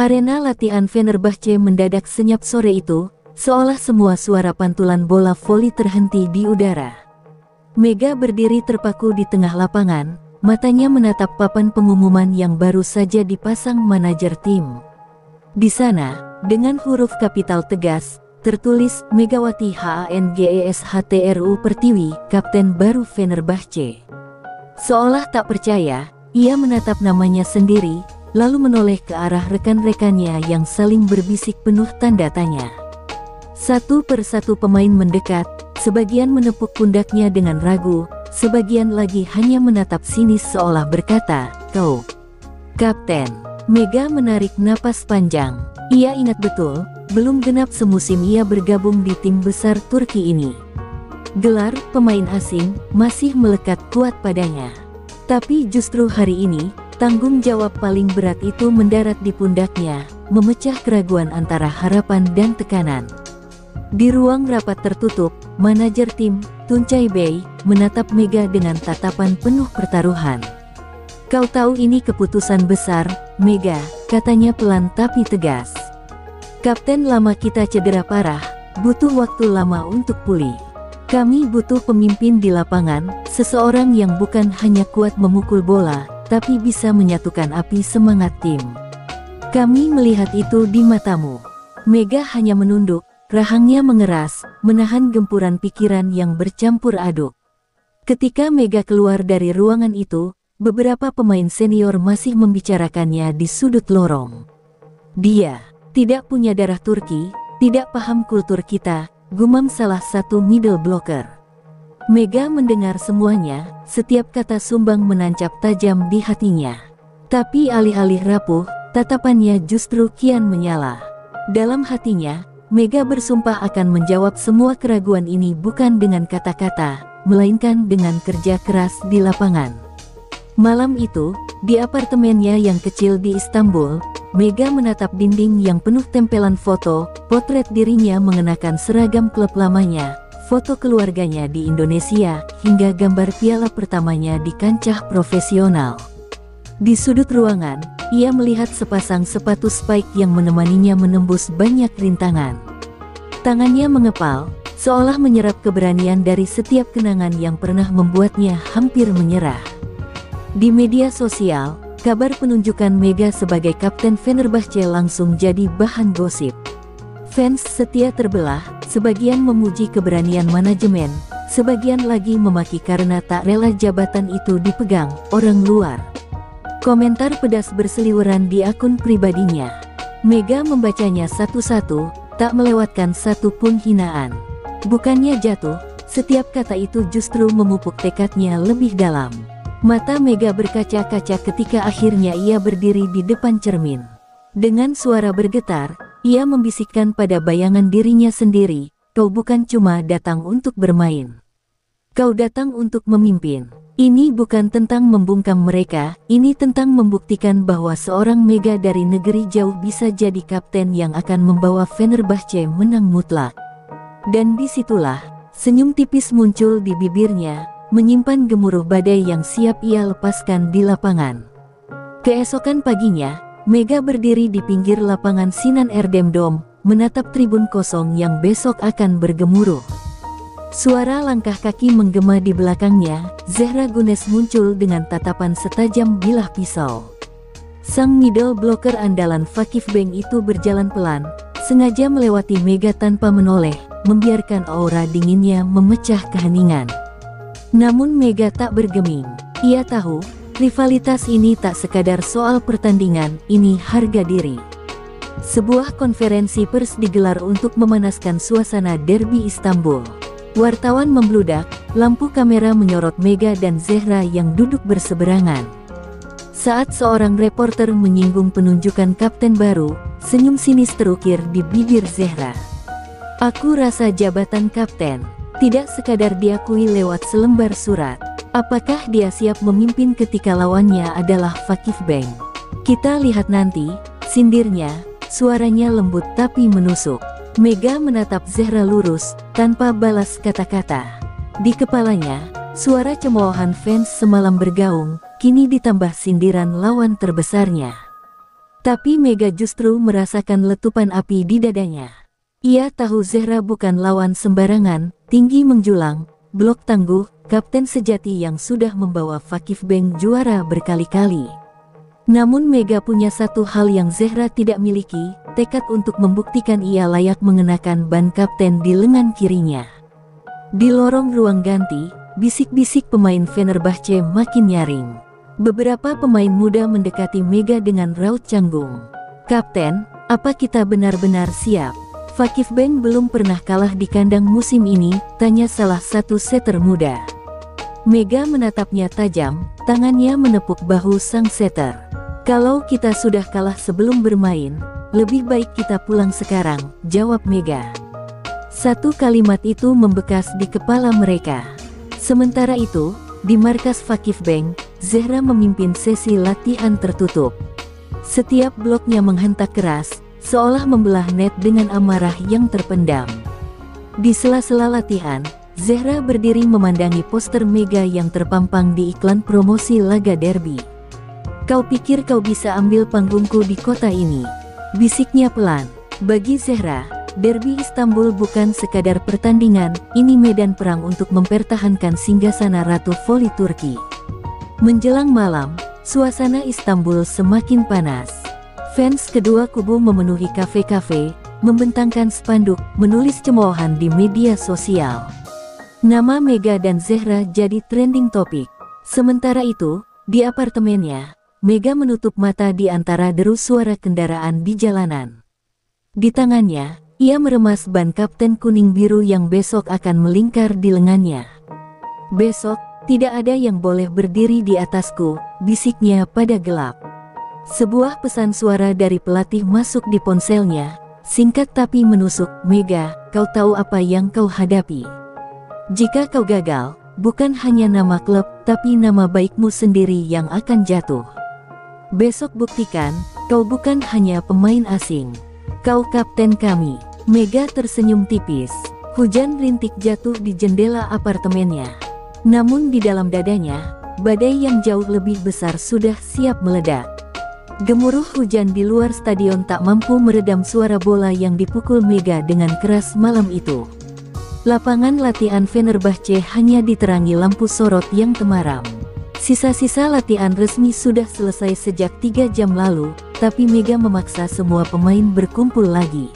Arena latihan Fenerbahce mendadak senyap sore itu, seolah semua suara pantulan bola voli terhenti di udara. Mega berdiri terpaku di tengah lapangan, matanya menatap papan pengumuman yang baru saja dipasang manajer tim. Di sana, dengan huruf kapital tegas, tertulis Megawati HANGESHTRU Pertiwi, kapten baru Fenerbahce. Seolah tak percaya, ia menatap namanya sendiri, lalu menoleh ke arah rekan-rekannya yang saling berbisik penuh tanda tanya. Satu persatu pemain mendekat, sebagian menepuk pundaknya dengan ragu, sebagian lagi hanya menatap sinis seolah berkata, "Kau, kapten." Mega menarik napas panjang. Ia ingat betul, belum genap semusim ia bergabung di tim besar Turki ini. Gelar pemain asing masih melekat kuat padanya. Tapi justru hari ini, tanggung jawab paling berat itu mendarat di pundaknya, memecah keraguan antara harapan dan tekanan. Di ruang rapat tertutup, manajer tim, Tuncay Bey, menatap Mega dengan tatapan penuh pertaruhan. "Kau tahu ini keputusan besar, Mega," katanya pelan tapi tegas. "Kapten lama kita cedera parah, butuh waktu lama untuk pulih. Kami butuh pemimpin di lapangan, seseorang yang bukan hanya kuat memukul bola, tapi bisa menyatukan api semangat tim. Kami melihat itu di matamu." Mega hanya menunduk, rahangnya mengeras, menahan gempuran pikiran yang bercampur aduk. Ketika Mega keluar dari ruangan itu, beberapa pemain senior masih membicarakannya di sudut lorong. "Dia tidak punya darah Turki, tidak paham kultur kita," gumam salah satu middle blocker. Mega mendengar semuanya, setiap kata sumbang menancap tajam di hatinya. Tapi alih-alih rapuh, tatapannya justru kian menyala. Dalam hatinya, Mega bersumpah akan menjawab semua keraguan ini bukan dengan kata-kata, melainkan dengan kerja keras di lapangan. Malam itu, di apartemennya yang kecil di Istanbul, Mega menatap dinding yang penuh tempelan foto, potret dirinya mengenakan seragam klub lamanya, foto keluarganya di Indonesia, hingga gambar piala pertamanya di kancah profesional. Di sudut ruangan, ia melihat sepasang sepatu spike yang menemaninya menembus banyak rintangan. Tangannya mengepal, seolah menyerap keberanian dari setiap kenangan yang pernah membuatnya hampir menyerah. Di media sosial, kabar penunjukan Mega sebagai kapten Fenerbahce langsung jadi bahan gosip. Fans setia terbelah, sebagian memuji keberanian manajemen, sebagian lagi memaki karena tak rela jabatan itu dipegang orang luar. Komentar pedas berseliweran di akun pribadinya. Mega membacanya satu-satu, tak melewatkan satu pun hinaan. Bukannya jatuh, setiap kata itu justru memupuk tekadnya lebih dalam. Mata Mega berkaca-kaca ketika akhirnya ia berdiri di depan cermin. Dengan suara bergetar, ia membisikkan pada bayangan dirinya sendiri, "Kau bukan cuma datang untuk bermain. Kau datang untuk memimpin. Ini bukan tentang membungkam mereka, ini tentang membuktikan bahwa seorang Mega dari negeri jauh bisa jadi kapten yang akan membawa Fenerbahce menang mutlak." Dan disitulah, senyum tipis muncul di bibirnya, menyimpan gemuruh badai yang siap ia lepaskan di lapangan. Keesokan paginya, Mega berdiri di pinggir lapangan Sinan Erdem Dome, menatap tribun kosong yang besok akan bergemuruh. Suara langkah kaki menggema di belakangnya, Zehra Gunes muncul dengan tatapan setajam bilah pisau. Sang middle blocker andalan Fakif Bank itu berjalan pelan, sengaja melewati Mega tanpa menoleh, membiarkan aura dinginnya memecah keheningan. Namun Mega tak bergeming. Ia tahu, rivalitas ini tak sekadar soal pertandingan, ini harga diri. Sebuah konferensi pers digelar untuk memanaskan suasana derby Istanbul. Wartawan membludak, lampu kamera menyorot Mega dan Zehra yang duduk berseberangan. Saat seorang reporter menyinggung penunjukan kapten baru, senyum sinis terukir di bibir Zehra. "Aku rasa jabatan kapten tidak sekadar diakui lewat selembar surat. Apakah dia siap memimpin ketika lawannya adalah Fakif Bank? Kita lihat nanti," sindirnya, suaranya lembut tapi menusuk. Mega menatap Zehra lurus, tanpa balas kata-kata. Di kepalanya, suara cemoohan fans semalam bergaung, kini ditambah sindiran lawan terbesarnya. Tapi Mega justru merasakan letupan api di dadanya. Ia tahu Zehra bukan lawan sembarangan, tinggi menjulang, blok tangguh, kapten sejati yang sudah membawa Vakif Bank juara berkali-kali. Namun Mega punya satu hal yang Zehra tidak miliki, tekad untuk membuktikan ia layak mengenakan ban kapten di lengan kirinya. Di lorong ruang ganti, bisik-bisik pemain Fenerbahce makin nyaring. Beberapa pemain muda mendekati Mega dengan raut canggung. "Kapten, apa kita benar-benar siap? Vakif Bank belum pernah kalah di kandang musim ini," tanya salah satu setter muda. Mega menatapnya tajam, tangannya menepuk bahu sang setter. "Kalau kita sudah kalah sebelum bermain, lebih baik kita pulang sekarang," jawab Mega. Satu kalimat itu membekas di kepala mereka. Sementara itu, di markas Vakif Bank, Zehra memimpin sesi latihan tertutup. Setiap bloknya menghentak keras, seolah membelah net dengan amarah yang terpendam. Di sela-sela latihan, Zehra berdiri memandangi poster Mega yang terpampang di iklan promosi laga derby. "Kau pikir kau bisa ambil panggungku di kota ini?" bisiknya pelan. Bagi Zehra, derby Istanbul bukan sekadar pertandingan, ini medan perang untuk mempertahankan singgasana Ratu Voli Turki. Menjelang malam, suasana Istanbul semakin panas. Fans kedua kubu memenuhi kafe-kafe, membentangkan spanduk, menulis cemoohan di media sosial. Nama Mega dan Zehra jadi trending topik. Sementara itu, di apartemennya, Mega menutup mata di antara deru suara kendaraan di jalanan. Di tangannya, ia meremas ban kapten kuning biru yang besok akan melingkar di lengannya. "Besok, tidak ada yang boleh berdiri di atasku," bisiknya pada gelap. Sebuah pesan suara dari pelatih masuk di ponselnya, singkat tapi menusuk. "Mega, kau tahu apa yang kau hadapi? Jika kau gagal, bukan hanya nama klub, tapi nama baikmu sendiri yang akan jatuh. Besok buktikan, kau bukan hanya pemain asing. Kau kapten kami." Mega tersenyum tipis. Hujan rintik jatuh di jendela apartemennya. Namun di dalam dadanya, badai yang jauh lebih besar sudah siap meledak. Gemuruh hujan di luar stadion tak mampu meredam suara bola yang dipukul Mega dengan keras malam itu. Lapangan latihan Fenerbahce hanya diterangi lampu sorot yang temaram. Sisa-sisa latihan resmi sudah selesai sejak 3 jam lalu, tapi Mega memaksa semua pemain berkumpul lagi.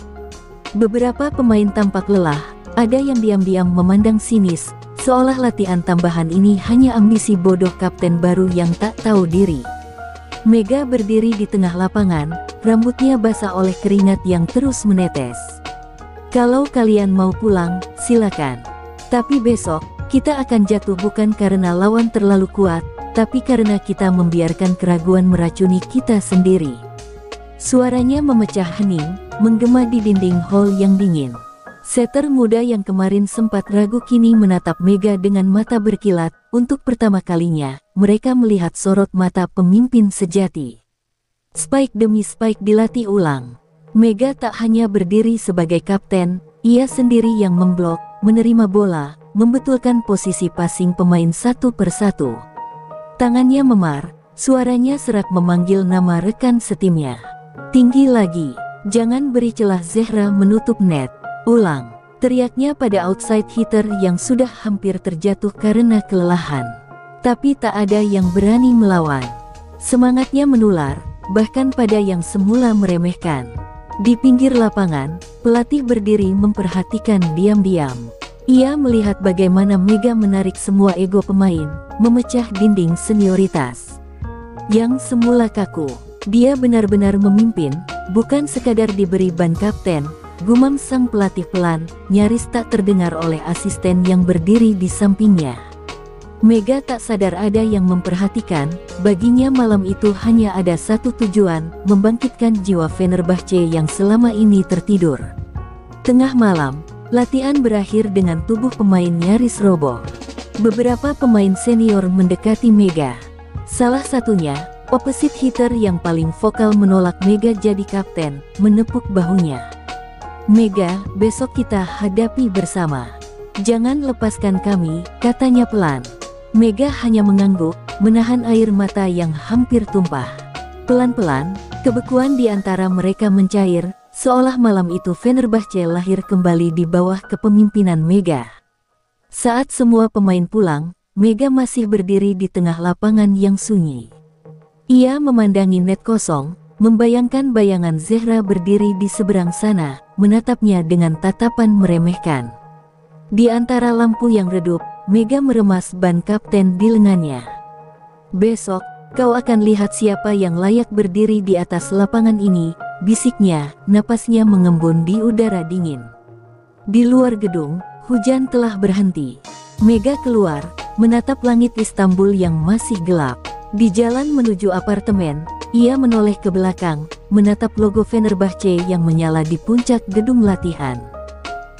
Beberapa pemain tampak lelah, ada yang diam-diam memandang sinis, seolah latihan tambahan ini hanya ambisi bodoh kapten baru yang tak tahu diri. Mega berdiri di tengah lapangan, rambutnya basah oleh keringat yang terus menetes. "Kalau kalian mau pulang, silakan. Tapi besok, kita akan jatuh bukan karena lawan terlalu kuat, tapi karena kita membiarkan keraguan meracuni kita sendiri." Suaranya memecah hening, menggema di dinding hall yang dingin. Setter muda yang kemarin sempat ragu kini menatap Mega dengan mata berkilat. Untuk pertama kalinya, mereka melihat sorot mata pemimpin sejati. Spike demi spike dilatih ulang. Mega tak hanya berdiri sebagai kapten, ia sendiri yang memblok, menerima bola, membetulkan posisi passing pemain satu persatu. Tangannya memar, suaranya serak memanggil nama rekan setimnya. "Tinggi lagi, jangan beri celah." Zehra menutup net. "Ulang," teriaknya pada outside hitter yang sudah hampir terjatuh karena kelelahan. Tapi tak ada yang berani melawan. Semangatnya menular, bahkan pada yang semula meremehkan. Di pinggir lapangan, pelatih berdiri memperhatikan diam-diam. Ia melihat bagaimana Mega menarik semua ego pemain, memecah dinding senioritas. Yang semula kaku, dia benar-benar memimpin, bukan sekadar diberi ban kapten. Gumam sang pelatih pelan, nyaris tak terdengar oleh asisten yang berdiri di sampingnya. Mega tak sadar ada yang memperhatikan, baginya malam itu hanya ada satu tujuan, membangkitkan jiwa Fenerbahce yang selama ini tertidur. Tengah malam, latihan berakhir dengan tubuh pemain nyaris roboh. Beberapa pemain senior mendekati Mega. Salah satunya, opposite hitter yang paling vokal menolak Mega jadi kapten, menepuk bahunya. "Mega, besok kita hadapi bersama. Jangan lepaskan kami," katanya pelan. Mega hanya mengangguk, menahan air mata yang hampir tumpah. Pelan-pelan, Kebekuan di antara mereka mencair, seolah malam itu Fenerbahce lahir kembali di bawah kepemimpinan Mega. Saat semua pemain pulang, Mega masih berdiri di tengah lapangan yang sunyi. Ia memandangi net kosong, membayangkan bayangan Zehra berdiri di seberang sana, menatapnya dengan tatapan meremehkan. Di antara lampu yang redup, Mega meremas ban kapten di lengannya. "Besok, kau akan lihat siapa yang layak berdiri di atas lapangan ini," bisiknya, napasnya mengembun di udara dingin. Di luar gedung, hujan telah berhenti. Mega keluar, menatap langit Istanbul yang masih gelap. Di jalan menuju apartemen, ia menoleh ke belakang, menatap logo Fenerbahce yang menyala di puncak gedung latihan.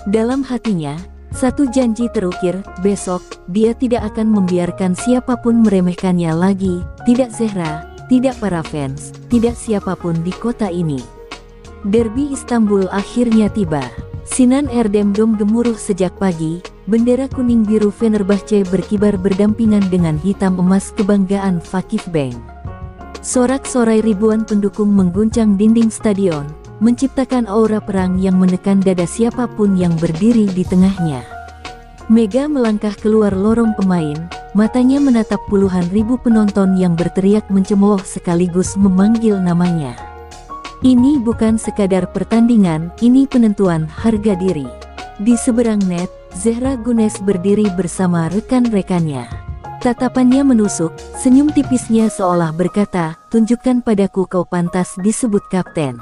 Dalam hatinya, satu janji terukir, besok, dia tidak akan membiarkan siapapun meremehkannya lagi, tidak Zehra, tidak para fans, tidak siapapun di kota ini. Derby Istanbul akhirnya tiba. Sinan Erdem gemuruh sejak pagi, bendera kuning biru Fenerbahce berkibar berdampingan dengan hitam emas kebanggaan Vakifbank. Sorak-sorai ribuan pendukung mengguncang dinding stadion, menciptakan aura perang yang menekan dada siapapun yang berdiri di tengahnya. Mega melangkah keluar lorong pemain, matanya menatap puluhan ribu penonton yang berteriak mencemooh sekaligus memanggil namanya. Ini bukan sekadar pertandingan, ini penentuan harga diri. Di seberang net, Zehra Gunes berdiri bersama rekan-rekannya. Tatapannya menusuk, senyum tipisnya seolah berkata, "Tunjukkan padaku kau pantas disebut kapten."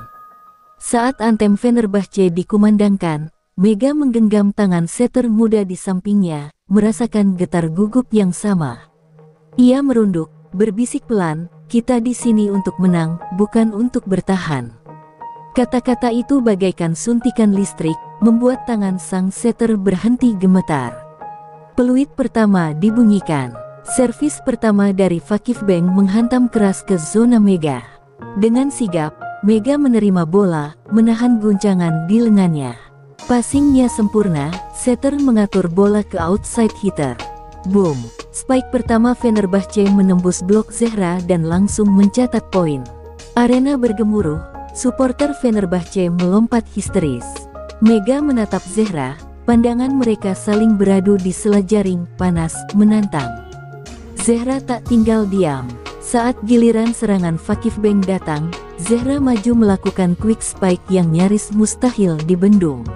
Saat antem Fenerbahce dikumandangkan, Mega menggenggam tangan setter muda di sampingnya, merasakan getar gugup yang sama. Ia merunduk, berbisik pelan, "Kita di sini untuk menang, bukan untuk bertahan." Kata-kata itu bagaikan suntikan listrik, membuat tangan sang setter berhenti gemetar. Peluit pertama dibunyikan. Servis pertama dari Vakifbank menghantam keras ke zona Mega. Dengan sigap, Mega menerima bola, menahan guncangan di lengannya. Passingnya sempurna, setter mengatur bola ke outside hitter. Boom! Spike pertama Fenerbahce menembus blok Zehra dan langsung mencatat poin. Arena bergemuruh, supporter Fenerbahce melompat histeris. Mega menatap Zehra, pandangan mereka saling beradu di sela jaring, panas, menantang. Zehra tak tinggal diam. Saat giliran serangan Vakifbank datang, Zehra maju melakukan quick spike yang nyaris mustahil dibendung.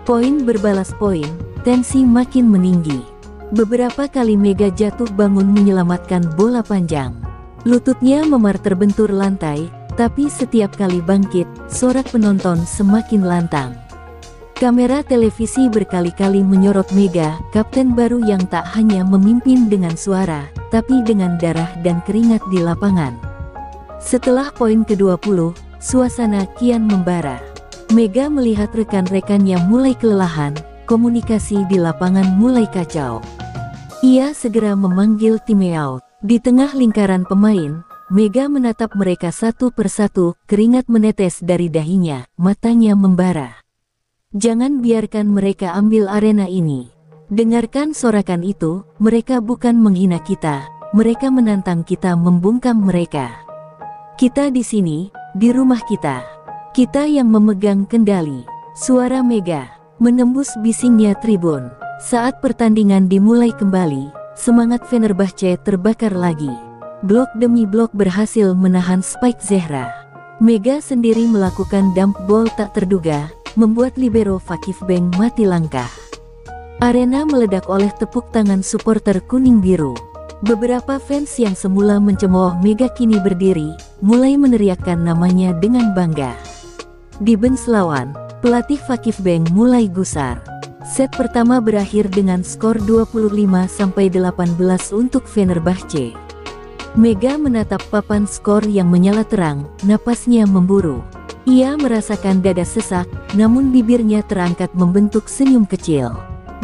Poin berbalas poin, tensi makin meninggi. Beberapa kali Mega jatuh bangun menyelamatkan bola panjang. Lututnya memar terbentur lantai, tapi setiap kali bangkit, sorak penonton semakin lantang. Kamera televisi berkali-kali menyorot Mega, kapten baru yang tak hanya memimpin dengan suara, tapi dengan darah dan keringat di lapangan. Setelah poin ke-20, suasana kian membara. Mega melihat rekan-rekannya mulai kelelahan, komunikasi di lapangan mulai kacau. Ia segera memanggil timeout. Di tengah lingkaran pemain, Mega menatap mereka satu persatu, keringat menetes dari dahinya, matanya membara. "Jangan biarkan mereka ambil arena ini. Dengarkan sorakan itu, mereka bukan menghina kita, mereka menantang kita membungkam mereka. Kita di sini, di rumah kita. Kita yang memegang kendali." Suara Mega menembus bisingnya tribun. Saat pertandingan dimulai kembali, semangat Fenerbahce terbakar lagi. Blok demi blok berhasil menahan spike Zehra. Mega sendiri melakukan dump ball tak terduga, membuat libero Vakifbank mati langkah. Arena meledak oleh tepuk tangan supporter kuning biru. Beberapa fans yang semula mencemooh Mega kini berdiri, mulai meneriakkan namanya dengan bangga. Di bench lawan, pelatih Vakifbank mulai gusar. Set pertama berakhir dengan skor 25-18 untuk Fenerbahce. Mega menatap papan skor yang menyala terang, napasnya memburu. Ia merasakan dada sesak, namun bibirnya terangkat membentuk senyum kecil.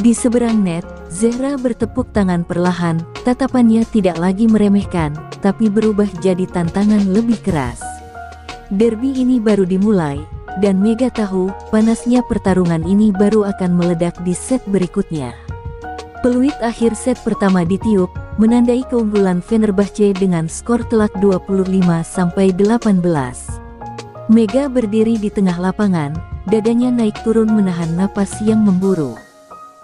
Di seberang net, Zehra bertepuk tangan perlahan, tatapannya tidak lagi meremehkan, tapi berubah jadi tantangan lebih keras. Derby ini baru dimulai, dan Mega tahu, panasnya pertarungan ini baru akan meledak di set berikutnya. Peluit akhir set pertama ditiup, menandai keunggulan Fenerbahce dengan skor telak 25-18. Mega berdiri di tengah lapangan, dadanya naik turun menahan napas yang memburu.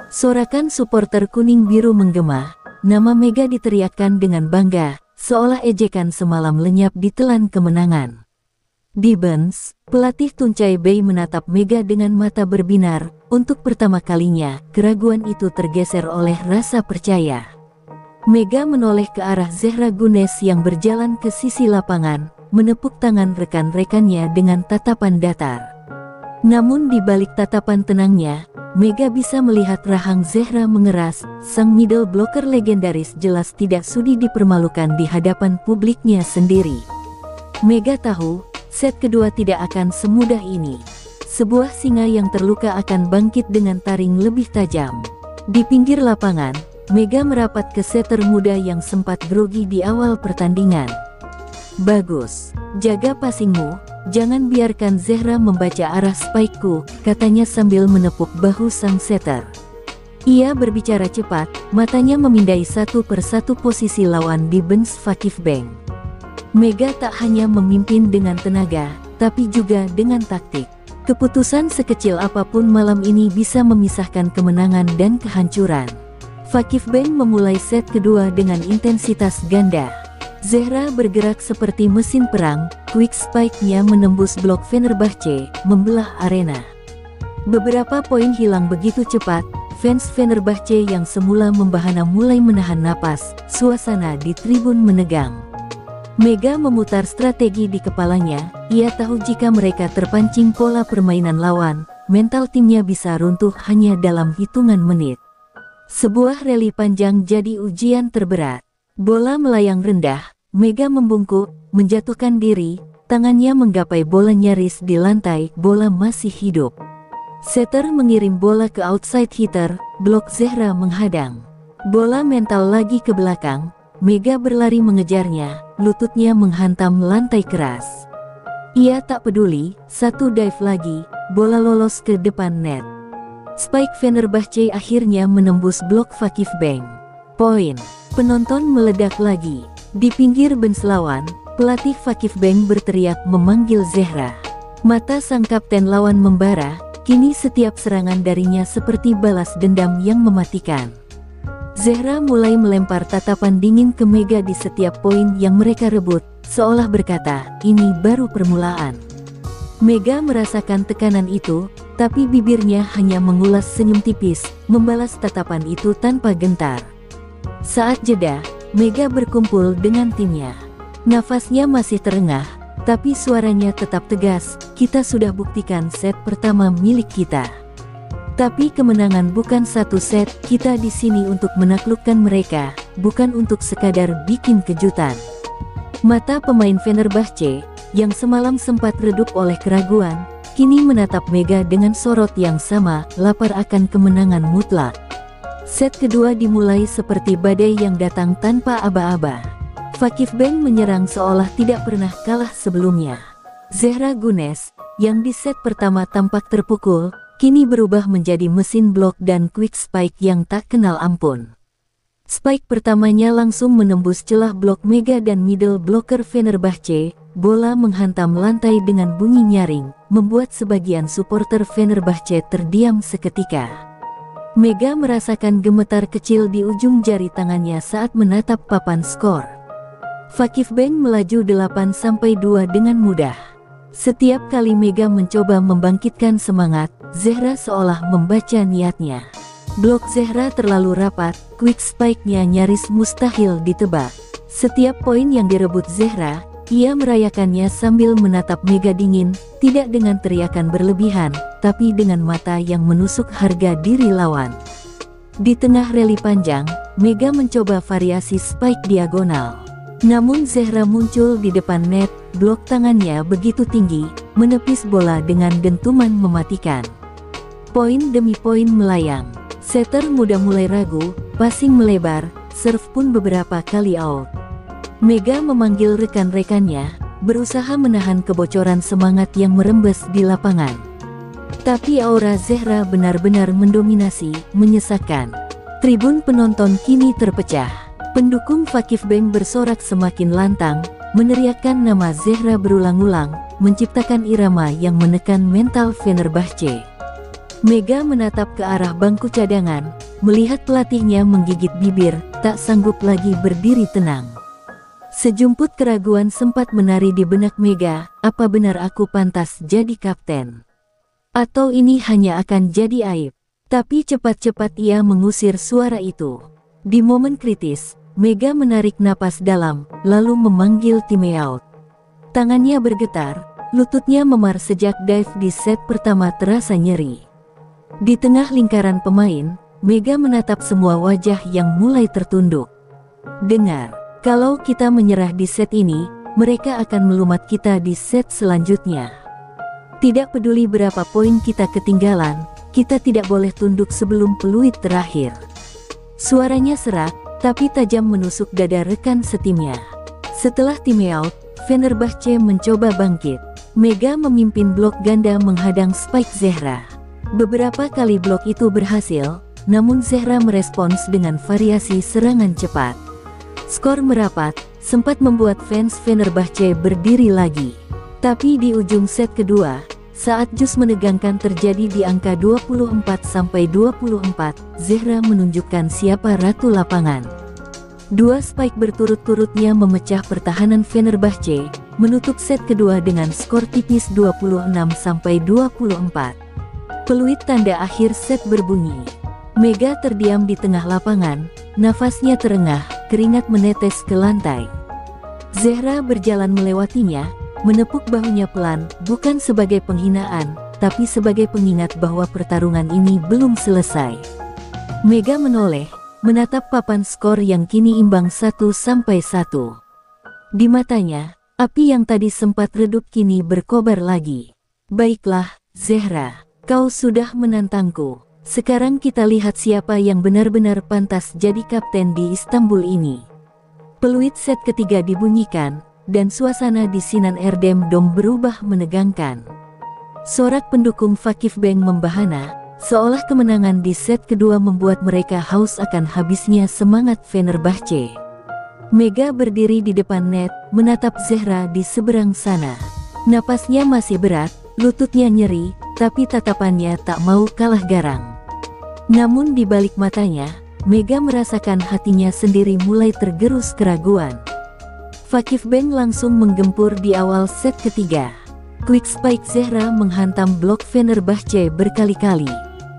Sorakan supporter kuning biru menggema, nama Mega diteriakkan dengan bangga, seolah ejekan semalam lenyap ditelan kemenangan. Di bench, pelatih Tuncay Bay menatap Mega dengan mata berbinar. Untuk pertama kalinya, keraguan itu tergeser oleh rasa percaya. Mega menoleh ke arah Zehra Gunes yang berjalan ke sisi lapangan, menepuk tangan rekan-rekannya dengan tatapan datar. Namun di balik tatapan tenangnya, Mega bisa melihat rahang Zehra mengeras. Sang middle blocker legendaris jelas tidak sudi dipermalukan di hadapan publiknya sendiri. Mega tahu, set kedua tidak akan semudah ini. Sebuah singa yang terluka akan bangkit dengan taring lebih tajam. Di pinggir lapangan, Mega merapat ke setter muda yang sempat grogi di awal pertandingan. "Bagus, jaga passingmu, jangan biarkan Zehra membaca arah spikeku," katanya sambil menepuk bahu sang setter. Ia berbicara cepat, matanya memindai satu persatu posisi lawan di bench Fakif Bank. Mega tak hanya memimpin dengan tenaga, tapi juga dengan taktik. Keputusan sekecil apapun malam ini bisa memisahkan kemenangan dan kehancuran. Fakif Bank memulai set kedua dengan intensitas ganda. Zehra bergerak seperti mesin perang, quick spike-nya menembus blok Fenerbahce, membelah arena. Beberapa poin hilang begitu cepat, fans Fenerbahce yang semula membahana mulai menahan napas, suasana di tribun menegang. Mega memutar strategi di kepalanya, ia tahu jika mereka terpancing pola permainan lawan, mental timnya bisa runtuh hanya dalam hitungan menit. Sebuah rally panjang jadi ujian terberat. Bola melayang rendah, Mega membungkuk, menjatuhkan diri, tangannya menggapai bola nyaris di lantai, bola masih hidup. Setter mengirim bola ke outside hitter, blok Zehra menghadang. Bola mental lagi ke belakang, Mega berlari mengejarnya, lututnya menghantam lantai keras. Ia tak peduli, satu dive lagi, bola lolos ke depan net. Spike Fenerbahce akhirnya menembus blok Fakif Bank. Poin. Penonton meledak lagi. Di pinggir bench lawan, pelatih Fakif Bank berteriak memanggil Zehra. Mata sang kapten lawan membara, kini setiap serangan darinya seperti balas dendam yang mematikan. Zehra mulai melempar tatapan dingin ke Mega di setiap poin yang mereka rebut, seolah berkata, ini baru permulaan. Mega merasakan tekanan itu, tapi bibirnya hanya mengulas senyum tipis, membalas tatapan itu tanpa gentar. Saat jeda, Mega berkumpul dengan timnya. Nafasnya masih terengah, tapi suaranya tetap tegas, kita sudah buktikan set pertama milik kita. Tapi kemenangan bukan satu set, kita di sini untuk menaklukkan mereka, bukan untuk sekadar bikin kejutan. Mata pemain Fenerbahce, yang semalam sempat redup oleh keraguan, kini menatap Mega dengan sorot yang sama, lapar akan kemenangan mutlak. Set kedua dimulai seperti badai yang datang tanpa aba-aba. Fakif Bank menyerang seolah tidak pernah kalah sebelumnya. Zehra Gunes, yang di set pertama tampak terpukul, kini berubah menjadi mesin blok dan quick spike yang tak kenal ampun. Spike pertamanya langsung menembus celah blok Mega dan middle blocker Fenerbahce, bola menghantam lantai dengan bunyi nyaring, membuat sebagian supporter Fenerbahce terdiam seketika. Mega merasakan gemetar kecil di ujung jari tangannya saat menatap papan skor. Fakif Bank melaju 8-2 dengan mudah. Setiap kali Mega mencoba membangkitkan semangat, Zehra seolah membaca niatnya. Blok Zehra terlalu rapat, quick spike-nya nyaris mustahil ditebak. Setiap poin yang direbut Zehra, ia merayakannya sambil menatap Mega dingin, tidak dengan teriakan berlebihan, tapi dengan mata yang menusuk harga diri lawan. Di tengah rally panjang, Mega mencoba variasi spike diagonal. Namun Zehra muncul di depan net, blok tangannya begitu tinggi, menepis bola dengan dentuman mematikan. Poin demi poin melayang. Setter muda mulai ragu, passing melebar, serve pun beberapa kali out. Mega memanggil rekan-rekannya, berusaha menahan kebocoran semangat yang merembes di lapangan. Tapi aura Zehra benar-benar mendominasi, menyesakkan. Tribun penonton kini terpecah. Pendukung Fakif Bank bersorak semakin lantang, meneriakkan nama Zehra berulang-ulang, menciptakan irama yang menekan mental Fenerbahce. Mega menatap ke arah bangku cadangan, melihat pelatihnya menggigit bibir, tak sanggup lagi berdiri tenang. Sejumput keraguan sempat menari di benak Mega, apa benar aku pantas jadi kapten? Atau ini hanya akan jadi aib? Tapi cepat-cepat ia mengusir suara itu. Di momen kritis, Mega menarik napas dalam, lalu memanggil timeout. Tangannya bergetar, lututnya memar sejak dive di set pertama terasa nyeri. Di tengah lingkaran pemain, Mega menatap semua wajah yang mulai tertunduk. Dengar. Kalau kita menyerah di set ini, mereka akan melumat kita di set selanjutnya. Tidak peduli berapa poin kita ketinggalan, kita tidak boleh tunduk sebelum peluit terakhir. Suaranya serak, tapi tajam menusuk dada rekan setimnya. Setelah timeout, Fenerbahce mencoba bangkit. Mega memimpin blok ganda menghadang spike Zehra. Beberapa kali blok itu berhasil, namun Zehra merespons dengan variasi serangan cepat. Skor merapat, sempat membuat fans Fenerbahce berdiri lagi. Tapi di ujung set kedua, saat jus menegangkan terjadi di angka 24-24, Zehra menunjukkan siapa ratu lapangan. Dua spike berturut-turutnya memecah pertahanan Fenerbahce, menutup set kedua dengan skor tipis 26-24. Peluit tanda akhir set berbunyi. Mega terdiam di tengah lapangan, nafasnya terengah, keringat menetes ke lantai. Zehra berjalan melewatinya, menepuk bahunya pelan, bukan sebagai penghinaan, tapi sebagai pengingat bahwa pertarungan ini belum selesai. Mega menoleh, menatap papan skor yang kini imbang 1-1. Di matanya, api yang tadi sempat redup kini berkobar lagi. Baiklah, Zehra, kau sudah menantangku. Sekarang kita lihat siapa yang benar-benar pantas jadi kapten di Istanbul ini. Peluit set ketiga dibunyikan, dan suasana di Sinan Erdem Dome berubah menegangkan. Sorak pendukung Vakifbank membahana, seolah kemenangan di set kedua membuat mereka haus akan habisnya semangat Fenerbahce. Mega berdiri di depan net, menatap Zehra di seberang sana. Napasnya masih berat, lututnya nyeri, tapi tatapannya tak mau kalah garang. Namun di balik matanya, Mega merasakan hatinya sendiri mulai tergerus keraguan. Vakifbank langsung menggempur di awal set ketiga. Quick spike Zehra menghantam blok Fenerbahce berkali-kali.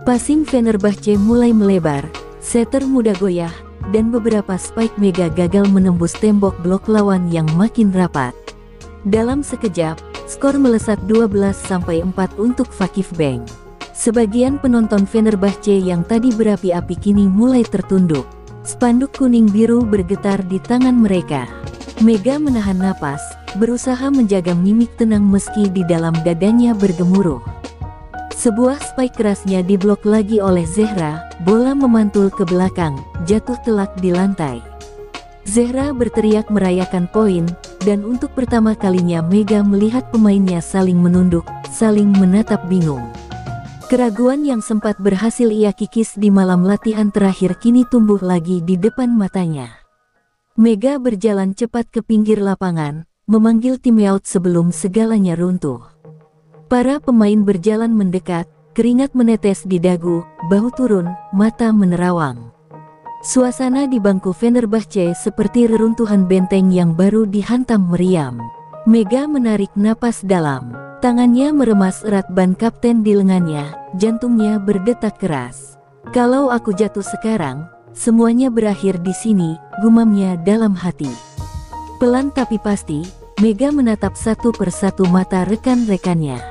Passing Fenerbahce mulai melebar, setter mudah goyah, dan beberapa spike Mega gagal menembus tembok blok lawan yang makin rapat. Dalam sekejap, skor melesat 12-4 untuk Vakifbank. Sebagian penonton Fenerbahce yang tadi berapi-api kini mulai tertunduk. Spanduk kuning biru bergetar di tangan mereka. Mega menahan napas, berusaha menjaga mimik tenang meski di dalam dadanya bergemuruh. Sebuah spike kerasnya diblok lagi oleh Zehra, bola memantul ke belakang, jatuh telak di lantai. Zehra berteriak merayakan poin, dan untuk pertama kalinya Mega melihat pemainnya saling menunduk, saling menatap bingung. Keraguan yang sempat berhasil ia kikis di malam latihan terakhir kini tumbuh lagi di depan matanya. Mega berjalan cepat ke pinggir lapangan, memanggil timeout sebelum segalanya runtuh. Para pemain berjalan mendekat, keringat menetes di dagu, bahu turun, mata menerawang. Suasana di bangku Fenerbahce seperti reruntuhan benteng yang baru dihantam meriam. Mega menarik napas dalam. Tangannya meremas erat ban kapten di lengannya, jantungnya berdetak keras. Kalau aku jatuh sekarang, semuanya berakhir di sini, gumamnya dalam hati. Pelan tapi pasti, Mega menatap satu persatu mata rekan-rekannya.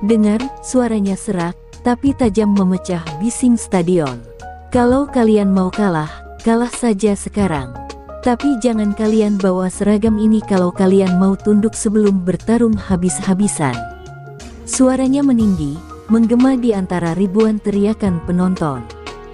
Dengar, suaranya serak, tapi tajam memecah bising stadion. Kalau kalian mau kalah, kalah saja sekarang. Tapi jangan kalian bawa seragam ini kalau kalian mau tunduk sebelum bertarung habis-habisan. Suaranya meninggi, menggema di antara ribuan teriakan penonton.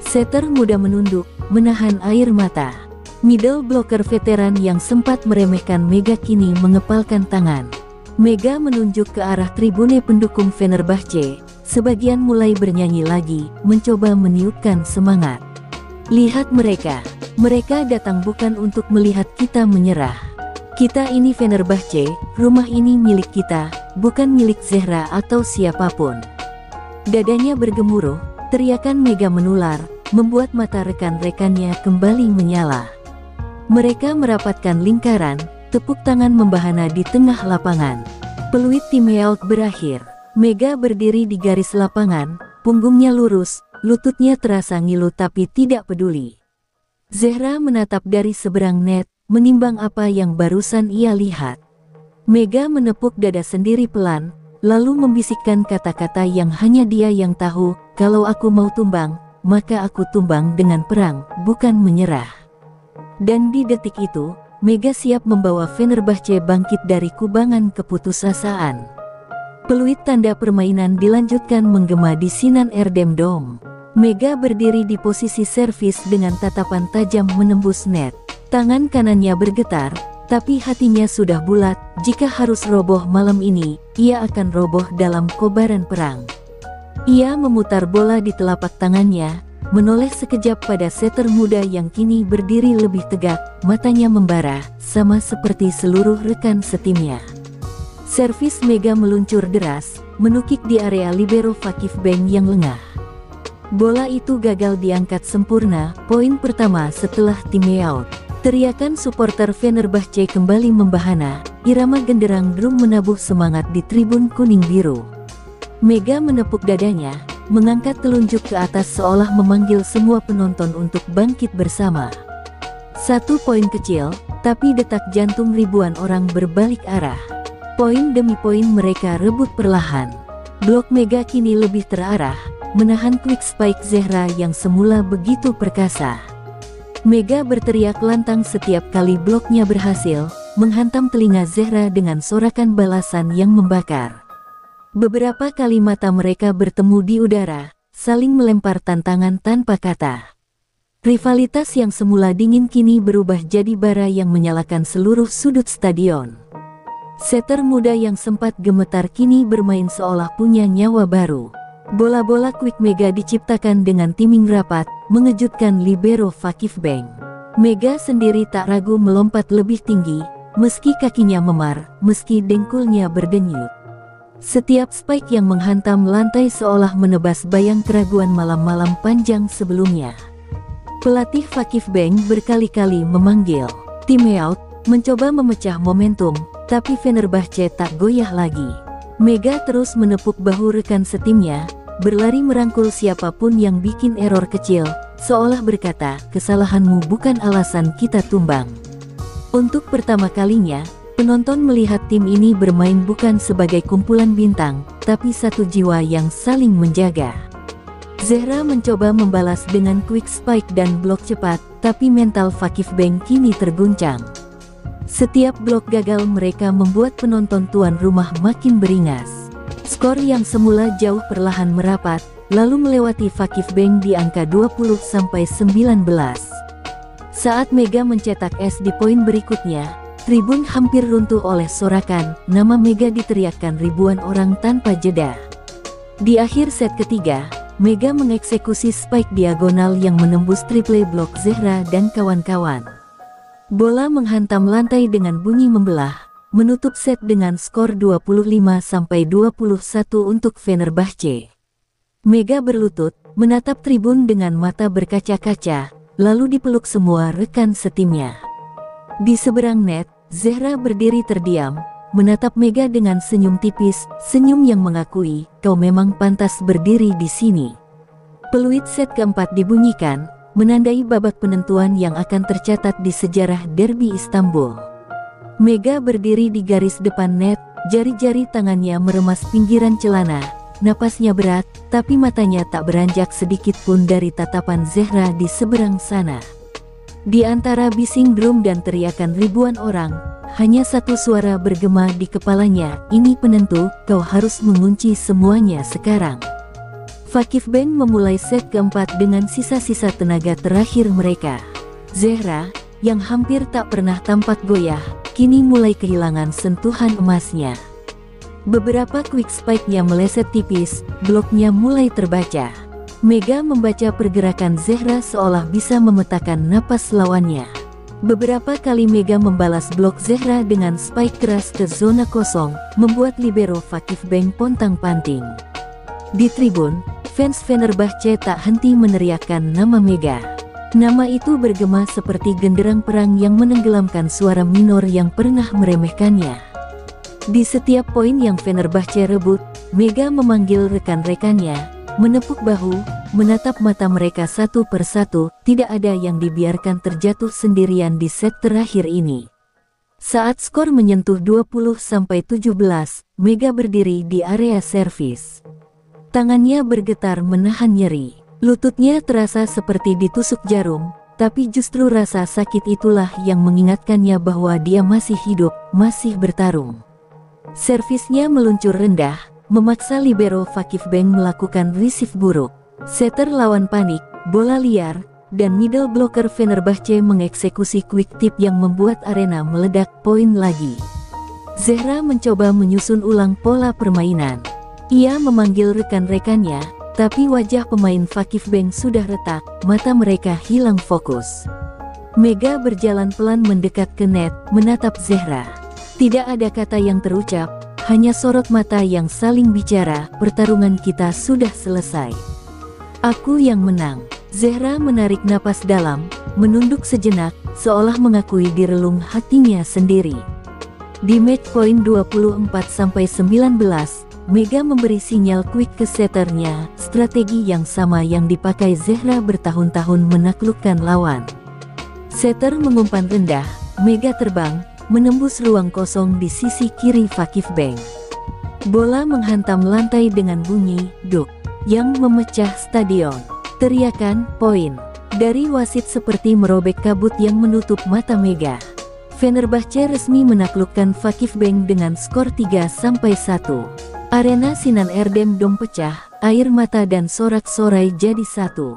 Setter muda menunduk, menahan air mata. Middle blocker veteran yang sempat meremehkan Mega kini mengepalkan tangan. Mega menunjuk ke arah tribune pendukung Fenerbahce, sebagian mulai bernyanyi lagi, mencoba meniupkan semangat. Lihat mereka. Mereka datang bukan untuk melihat kita menyerah. Kita ini Fenerbahce, rumah ini milik kita, bukan milik Zehra atau siapapun. Dadanya bergemuruh, teriakan Mega menular, membuat mata rekan-rekannya kembali menyala. Mereka merapatkan lingkaran, tepuk tangan membahana di tengah lapangan. Peluit timeout berakhir. Mega berdiri di garis lapangan, punggungnya lurus, lututnya terasa ngilu tapi tidak peduli. Zehra menatap dari seberang net, menimbang apa yang barusan ia lihat. Mega menepuk dada sendiri pelan, lalu membisikkan kata-kata yang hanya dia yang tahu, kalau aku mau tumbang, maka aku tumbang dengan perang, bukan menyerah. Dan di detik itu, Mega siap membawa Fenerbahce bangkit dari kubangan keputusasaan. Peluit tanda permainan dilanjutkan menggema di Sinan Erdem Dome. Mega berdiri di posisi servis dengan tatapan tajam menembus net. Tangan kanannya bergetar, tapi hatinya sudah bulat, jika harus roboh malam ini, ia akan roboh dalam kobaran perang. Ia memutar bola di telapak tangannya, menoleh sekejap pada setter muda yang kini berdiri lebih tegak, matanya membara, sama seperti seluruh rekan setimnya. Servis Mega meluncur deras, menukik di area libero Fakif Beng yang lengah. Bola itu gagal diangkat sempurna, poin pertama setelah timeout. Teriakan supporter Fenerbahce kembali membahana, irama genderang drum menabuh semangat di tribun kuning biru. Mega menepuk dadanya, mengangkat telunjuk ke atas seolah memanggil semua penonton untuk bangkit bersama. 1 poin kecil, tapi detak jantung ribuan orang berbalik arah. Poin demi poin mereka rebut perlahan. Blok Mega kini lebih terarah, menahan quick spike Zehra yang semula begitu perkasa. Mega berteriak lantang setiap kali bloknya berhasil, menghantam telinga Zehra dengan sorakan balasan yang membakar. Beberapa kali mata mereka bertemu di udara, saling melempar tantangan tanpa kata. Rivalitas yang semula dingin kini berubah jadi bara yang menyalakan seluruh sudut stadion. Setter muda yang sempat gemetar kini bermain seolah punya nyawa baru. Bola-bola quick Mega diciptakan dengan timing rapat, mengejutkan libero Fakif Beng. Mega sendiri tak ragu melompat lebih tinggi, meski kakinya memar, meski dengkulnya berdenyut. Setiap spike yang menghantam lantai seolah menebas bayang keraguan malam-malam panjang sebelumnya. Pelatih Fakif Beng berkali-kali memanggil timeout, mencoba memecah momentum, tapi Fenerbahce tak goyah lagi. Mega terus menepuk bahu rekan setimnya, berlari merangkul siapapun yang bikin error kecil, seolah berkata, kesalahanmu bukan alasan kita tumbang. Untuk pertama kalinya, penonton melihat tim ini bermain bukan sebagai kumpulan bintang, tapi satu jiwa yang saling menjaga. Zehra mencoba membalas dengan quick spike dan blok cepat, tapi mental Fakif Beng kini terguncang. Setiap blok gagal mereka membuat penonton tuan rumah makin beringas. Skor yang semula jauh perlahan merapat, lalu melewati Fakif Beng di angka 20-19. Saat Mega mencetak es di poin berikutnya, tribun hampir runtuh oleh sorakan, nama Mega diteriakkan ribuan orang tanpa jeda. Di akhir set ketiga, Mega mengeksekusi spike diagonal yang menembus triple blok Zehra dan kawan-kawan. Bola menghantam lantai dengan bunyi membelah, menutup set dengan skor 25-21 untuk Fenerbahce. Mega berlutut, menatap tribun dengan mata berkaca-kaca, lalu dipeluk semua rekan setimnya. Di seberang net, Zehra berdiri terdiam, menatap Mega dengan senyum tipis, senyum yang mengakui, kau memang pantas berdiri di sini. Peluit set keempat dibunyikan, menandai babak penentuan yang akan tercatat di sejarah derby Istanbul. Mega berdiri di garis depan net, jari-jari tangannya meremas pinggiran celana, napasnya berat, tapi matanya tak beranjak sedikit pun dari tatapan Zehra di seberang sana. Di antara bising drum dan teriakan ribuan orang, hanya satu suara bergema di kepalanya, ini penentu, kau harus mengunci semuanya sekarang. Fakif Beng memulai set keempat dengan sisa-sisa tenaga terakhir mereka. Zehra, yang hampir tak pernah tampak goyah, kini mulai kehilangan sentuhan emasnya. Beberapa quick spike-nya meleset tipis, bloknya mulai terbaca. Mega membaca pergerakan Zehra seolah bisa memetakan napas lawannya. Beberapa kali Mega membalas blok Zehra dengan spike keras ke zona kosong, membuat libero Fakif Bank pontang-panting. Di tribun, fans Fenerbahce tak henti meneriakkan nama Mega. Nama itu bergema seperti genderang perang yang menenggelamkan suara minor yang pernah meremehkannya. Di setiap poin yang Fenerbahce rebut, Mega memanggil rekan-rekannya, menepuk bahu, menatap mata mereka satu persatu, tidak ada yang dibiarkan terjatuh sendirian di set terakhir ini. Saat skor menyentuh 20-17, Mega berdiri di area servis. Tangannya bergetar menahan nyeri. Lututnya terasa seperti ditusuk jarum, tapi justru rasa sakit itulah yang mengingatkannya bahwa dia masih hidup, masih bertarung. Servisnya meluncur rendah, memaksa libero Fakif Bank melakukan receive buruk. Setter lawan panik, bola liar, dan middle blocker Fenerbahce mengeksekusi quick tip yang membuat arena meledak poin lagi. Zehra mencoba menyusun ulang pola permainan. Ia memanggil rekan-rekannya, tapi wajah pemain Fakif Bank sudah retak, mata mereka hilang fokus. Mega berjalan pelan mendekat ke net, menatap Zehra. Tidak ada kata yang terucap, hanya sorot mata yang saling bicara, pertarungan kita sudah selesai. Aku yang menang. Zehra menarik napas dalam, menunduk sejenak, seolah mengakui di relung hatinya sendiri. Di match point 24-19, Mega memberi sinyal quick ke setternya, strategi yang sama yang dipakai Zehra bertahun-tahun menaklukkan lawan. Setter mengumpan rendah, Mega terbang, menembus ruang kosong di sisi kiri Fakif Bank. Bola menghantam lantai dengan bunyi duk yang memecah stadion. Teriakan poin dari wasit seperti merobek kabut yang menutup mata Mega. Fenerbahce resmi menaklukkan Fakif Bank dengan skor 3-1. Arena Sinan Erdem Dome pecah, air mata dan sorak-sorai jadi satu.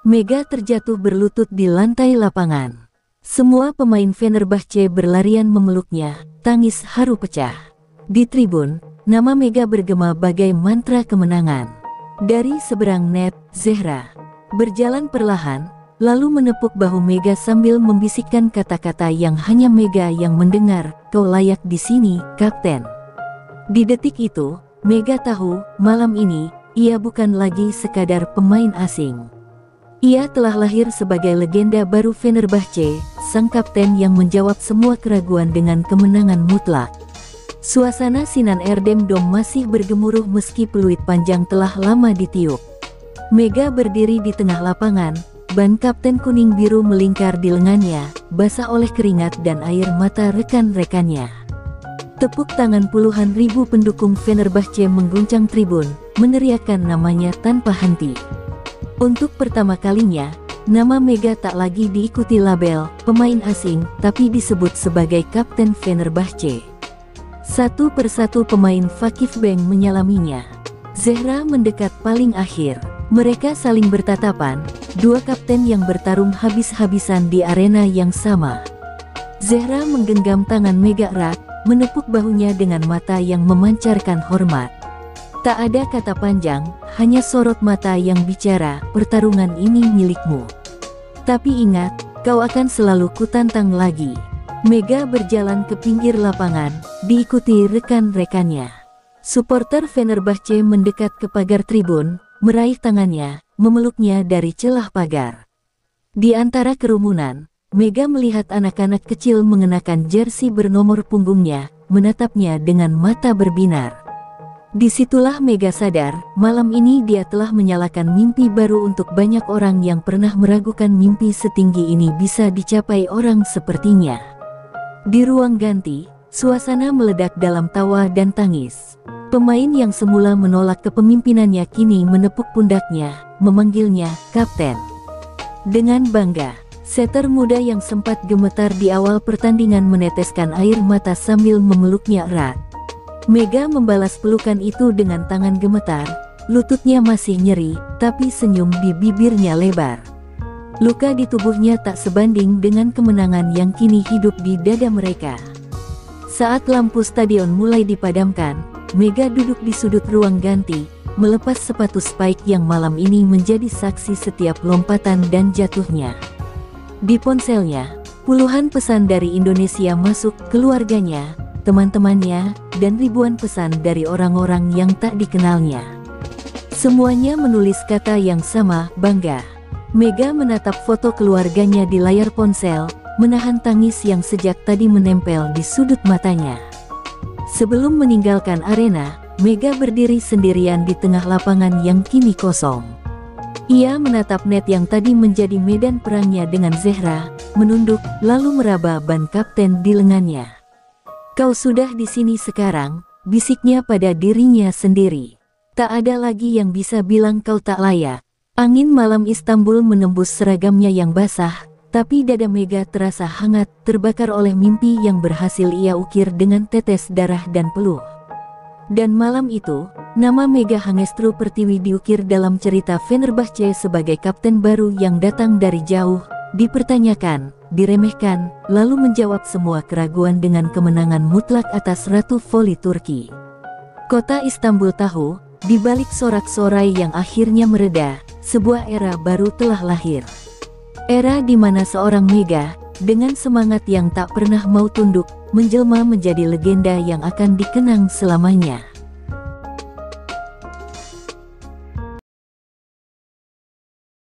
Mega terjatuh berlutut di lantai lapangan. Semua pemain Fenerbahce berlarian memeluknya, tangis haru pecah. Di tribun, nama Mega bergema bagai mantra kemenangan. Dari seberang net, Zehra berjalan perlahan, lalu menepuk bahu Mega sambil membisikkan kata-kata yang hanya Mega yang mendengar, "Kau layak di sini, Kapten." Di detik itu, Mega tahu, malam ini, ia bukan lagi sekadar pemain asing. Ia telah lahir sebagai legenda baru Fenerbahce, sang kapten yang menjawab semua keraguan dengan kemenangan mutlak. Suasana Sinan Erdem Dome masih bergemuruh meski peluit panjang telah lama ditiup. Mega berdiri di tengah lapangan, ban kapten kuning biru melingkar di lengannya, basah oleh keringat dan air mata rekan-rekannya. Tepuk tangan puluhan ribu pendukung Fenerbahce mengguncang tribun, meneriakkan namanya tanpa henti. Untuk pertama kalinya, nama Mega tak lagi diikuti label pemain asing, tapi disebut sebagai Kapten Fenerbahce. Satu persatu pemain Fakif Bank menyalaminya. Zehra mendekat paling akhir. Mereka saling bertatapan, dua kapten yang bertarung habis-habisan di arena yang sama. Zehra menggenggam tangan Mega erat, menepuk bahunya dengan mata yang memancarkan hormat. Tak ada kata panjang, hanya sorot mata yang bicara, pertarungan ini milikmu. Tapi ingat, kau akan selalu kutantang lagi. Mega berjalan ke pinggir lapangan, diikuti rekan-rekannya. Supporter Fenerbahce mendekat ke pagar tribun, meraih tangannya, memeluknya dari celah pagar. Di antara kerumunan, Mega melihat anak-anak kecil mengenakan jersey bernomor punggungnya, menatapnya dengan mata berbinar. Disitulah Mega sadar, malam ini dia telah menyalakan mimpi baru untuk banyak orang yang pernah meragukan mimpi setinggi ini bisa dicapai orang sepertinya. Di ruang ganti, suasana meledak dalam tawa dan tangis. Pemain yang semula menolak kepemimpinannya kini menepuk pundaknya, memanggilnya Kapten. Dengan bangga, setter muda yang sempat gemetar di awal pertandingan meneteskan air mata sambil memeluknya erat. Mega membalas pelukan itu dengan tangan gemetar, lututnya masih nyeri, tapi senyum di bibirnya lebar. Luka di tubuhnya tak sebanding dengan kemenangan yang kini hidup di dada mereka. Saat lampu stadion mulai dipadamkan, Mega duduk di sudut ruang ganti, melepas sepatu spike yang malam ini menjadi saksi setiap lompatan dan jatuhnya. Di ponselnya, Puluhan pesan dari Indonesia masuk keluarganya, teman-temannya, dan ribuan pesan dari orang-orang yang tak dikenalnya. Semuanya menulis kata yang sama, bangga. Mega menatap foto keluarganya di layar ponsel, menahan tangis yang sejak tadi menempel di sudut matanya. Sebelum meninggalkan arena, Mega berdiri sendirian di tengah lapangan yang kini kosong. Ia menatap net yang tadi menjadi medan perangnya dengan Zehra, menunduk, lalu meraba ban kapten di lengannya. "Kau sudah di sini sekarang," bisiknya pada dirinya sendiri. "Tak ada lagi yang bisa bilang kau tak layak." Angin malam Istanbul menembus seragamnya yang basah, tapi dada Mega terasa hangat, terbakar oleh mimpi yang berhasil ia ukir dengan tetes darah dan peluh. Dan malam itu, nama Mega Hangestru Pertiwi diukir dalam cerita Fenerbahce sebagai kapten baru yang datang dari jauh, dipertanyakan, diremehkan, lalu menjawab semua keraguan dengan kemenangan mutlak atas Ratu Voli Turki. Kota Istanbul tahu, di balik sorak-sorai yang akhirnya mereda, sebuah era baru telah lahir. Era di mana seorang Mega, dengan semangat yang tak pernah mau tunduk, menjelma menjadi legenda yang akan dikenang selamanya.